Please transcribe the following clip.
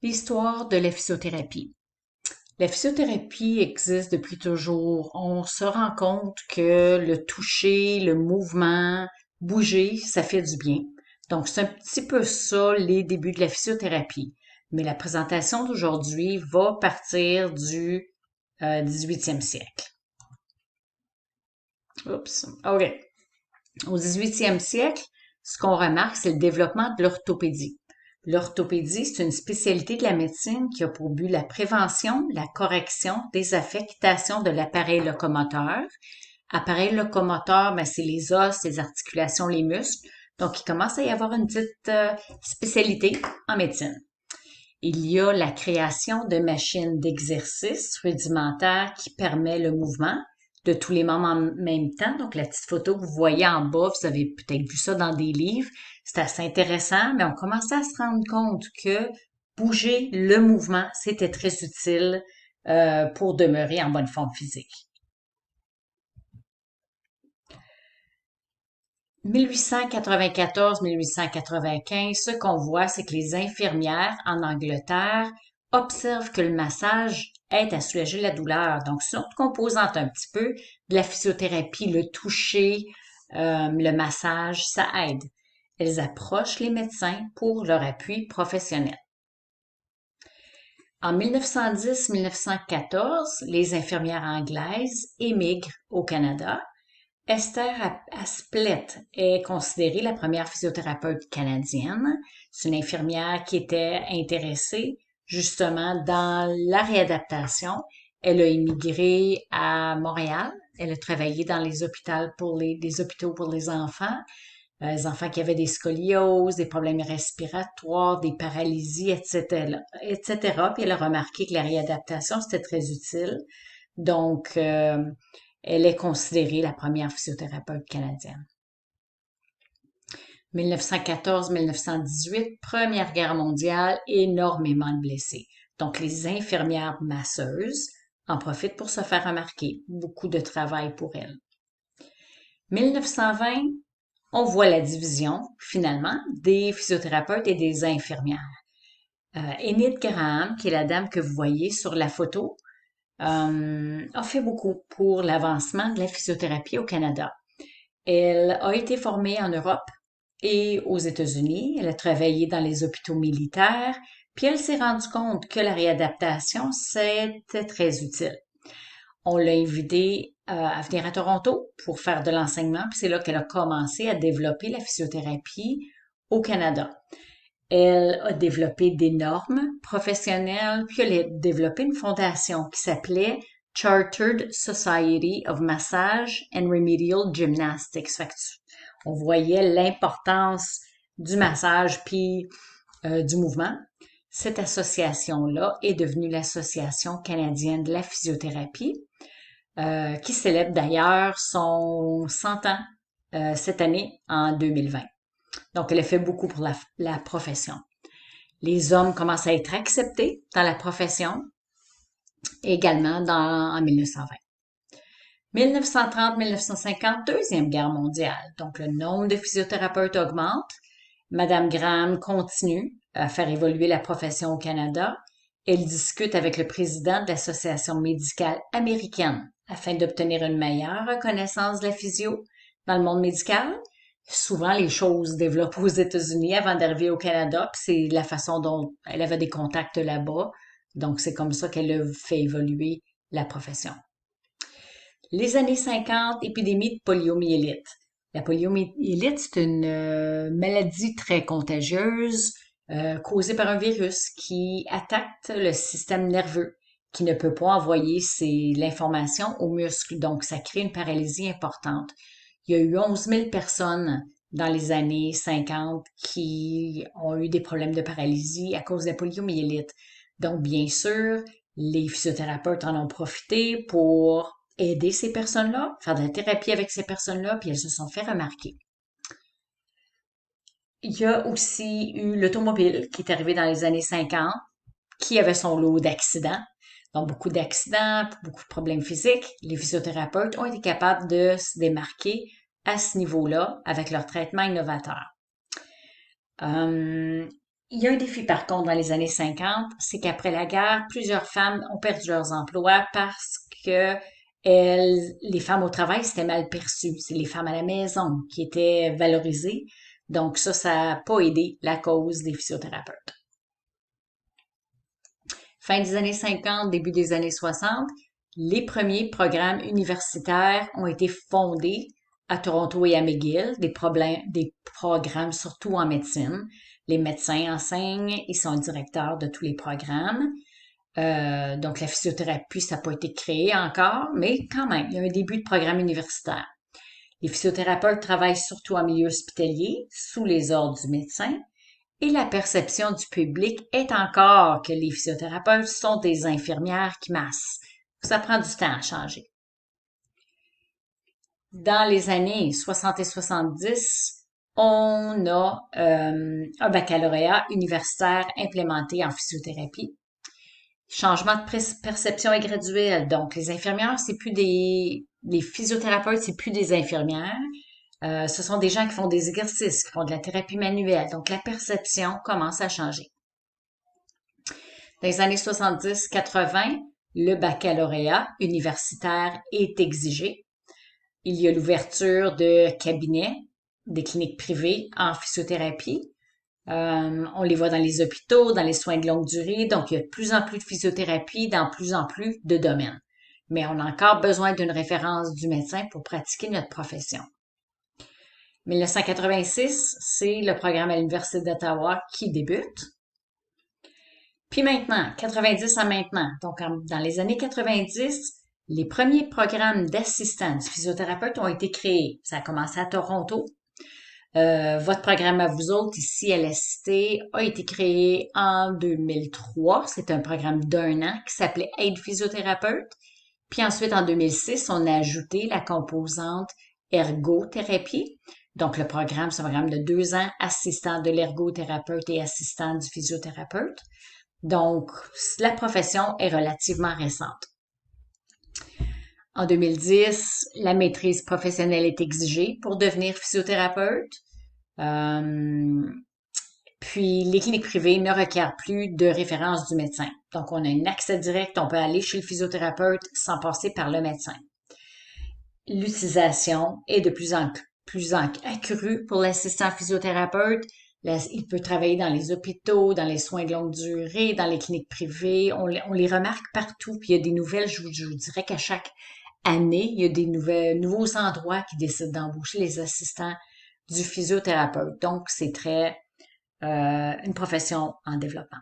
L'histoire de la physiothérapie. La physiothérapie existe depuis toujours. On se rend compte que le toucher, le mouvement, bouger, ça fait du bien. Donc, c'est un petit peu ça les débuts de la physiothérapie. Mais la présentation d'aujourd'hui va partir du 18e siècle. Oups. OK. Au 18e siècle, ce qu'on remarque, c'est le développement de l'orthopédie. L'orthopédie, c'est une spécialité de la médecine qui a pour but la prévention, la correction des affectations de l'appareil locomoteur. Appareil locomoteur, ben, c'est les os, les articulations, les muscles. Donc, il commence à y avoir une petite spécialité en médecine. Il y a la création de machines d'exercice rudimentaires qui permet le mouvement de tous les membres en même temps. Donc, la petite photo que vous voyez en bas, vous avez peut-être vu ça dans des livres. C'est assez intéressant, mais on commençait à se rendre compte que bouger le mouvement, c'était très utile pour demeurer en bonne forme physique. 1894-1895, ce qu'on voit, c'est que les infirmières en Angleterre observent que le massage aide à soulager la douleur. Donc, c'est une autre composante un petit peu de la physiothérapie, le toucher, le massage, ça aide. Elles approchent les médecins pour leur appui professionnel. En 1910-1914, les infirmières anglaises émigrent au Canada. Esther Asplet est considérée la première physiothérapeute canadienne. C'est une infirmière qui était intéressée justement dans la réadaptation. Elle a immigré à Montréal. Elle a travaillé dans les hôpitaux des hôpitaux pour les enfants qui avaient des scolioses, des problèmes respiratoires, des paralysies, etc., etc. Puis elle a remarqué que la réadaptation, c'était très utile. Donc, elle est considérée la première physiothérapeute canadienne. 1914-1918, Première Guerre mondiale, énormément de blessés. Donc, les infirmières masseuses en profitent pour se faire remarquer. Beaucoup de travail pour elles. 1920, on voit la division, finalement, des physiothérapeutes et des infirmières. Enid Graham, qui est la dame que vous voyez sur la photo, a fait beaucoup pour l'avancement de la physiothérapie au Canada. Elle a été formée en Europe et aux États-Unis. Elle a travaillé dans les hôpitaux militaires, puis elle s'est rendue compte que la réadaptation, c'était très utile. On l'a invitée à venir à Toronto pour faire de l'enseignement, puis c'est là qu'elle a commencé à développer la physiothérapie au Canada. Elle a développé des normes professionnelles, puis elle a développé une fondation qui s'appelait Chartered Society of Massage and Remedial Gymnastics. Fait que on voyait l'importance du massage puis du mouvement. Cette association-là est devenue l'Association canadienne de la physiothérapie, qui célèbre d'ailleurs son 100 ans cette année en 2020. Donc, elle a fait beaucoup pour la profession. Les hommes commencent à être acceptés dans la profession, également en 1920. 1930-1950, Deuxième Guerre mondiale. Donc, le nombre de physiothérapeutes augmente. Madame Graham continue à faire évoluer la profession au Canada. Elle discute avec le président de l'Association médicale américaine afin d'obtenir une meilleure reconnaissance de la physio dans le monde médical. Souvent, les choses développent aux États-Unis avant d'arriver au Canada, puis c'est la façon dont elle avait des contacts là-bas. Donc, c'est comme ça qu'elle a fait évoluer la profession. Les années 50, épidémie de poliomyélite. La poliomyélite, c'est une maladie très contagieuse causée par un virus qui attaque le système nerveux, qui ne peut pas envoyer l'information aux muscles. Donc, ça crée une paralysie importante. Il y a eu 11 000 personnes dans les années 50 qui ont eu des problèmes de paralysie à cause de la poliomyélite. Donc, bien sûr, les physiothérapeutes en ont profité pour aider ces personnes-là, faire de la thérapie avec ces personnes-là, puis elles se sont fait remarquer. Il y a aussi eu l'automobile qui est arrivé dans les années 50, qui avait son lot d'accidents. Donc, beaucoup d'accidents, beaucoup de problèmes physiques. Les physiothérapeutes ont été capables de se démarquer à ce niveau-là avec leur traitement innovateur. Il y a un défi par contre dans les années 50, c'est qu'après la guerre, plusieurs femmes ont perdu leurs emplois parce que les femmes au travail, c'était mal perçu. C'est les femmes à la maison qui étaient valorisées. Donc ça n'a pas aidé la cause des physiothérapeutes. Fin des années 50, début des années 60, les premiers programmes universitaires ont été fondés à Toronto et à McGill, des programmes surtout en médecine. Les médecins enseignent, ils sont directeurs de tous les programmes. Donc la physiothérapie, ça n'a pas été créé encore, mais quand même, il y a un début de programme universitaire. Les physiothérapeutes travaillent surtout en milieu hospitalier, sous les ordres du médecin, et la perception du public est encore que les physiothérapeutes sont des infirmières qui massent. Ça prend du temps à changer. Dans les années 60 et 70, on a un baccalauréat universitaire implémenté en physiothérapie. Changement de perception est graduel. Donc, les infirmières, c'est plus les physiothérapeutes, c'est plus des infirmières. Ce sont des gens qui font des exercices, qui font de la thérapie manuelle. Donc, la perception commence à changer. Dans les années 70-80, le baccalauréat universitaire est exigé. Il y a l'ouverture de cabinets, des cliniques privées en physiothérapie. On les voit dans les hôpitaux, dans les soins de longue durée. Donc, il y a de plus en plus de physiothérapie dans plus en plus de domaines. Mais on a encore besoin d'une référence du médecin pour pratiquer notre profession. 1986, c'est le programme à l'Université d'Ottawa qui débute. Puis maintenant, 90 à maintenant, donc dans les années 90, les premiers programmes d'assistants du physiothérapeute ont été créés. Ça a commencé à Toronto. Votre programme à vous autres, ici à la Cité, a été créé en 2003. C'est un programme d'1 an qui s'appelait Aide physiothérapeute. Puis ensuite, en 2006, on a ajouté la composante ergothérapie. Donc, le programme, c'est un programme de 2 ans, assistant de l'ergothérapeute et assistant du physiothérapeute. Donc, la profession est relativement récente. En 2010, la maîtrise professionnelle est exigée pour devenir physiothérapeute. Puis, les cliniques privées ne requièrent plus de référence du médecin. Donc, on a un accès direct, on peut aller chez le physiothérapeute sans passer par le médecin. L'utilisation est de plus en accrue pour l'assistant physiothérapeute. Il peut travailler dans les hôpitaux, dans les soins de longue durée, dans les cliniques privées. On les remarque partout. Puis il y a des nouvelles, je vous dirais qu'à chaque année, il y a des nouveaux endroits qui décident d'embaucher les assistants du physiothérapeute. Donc, c'est une profession en développement.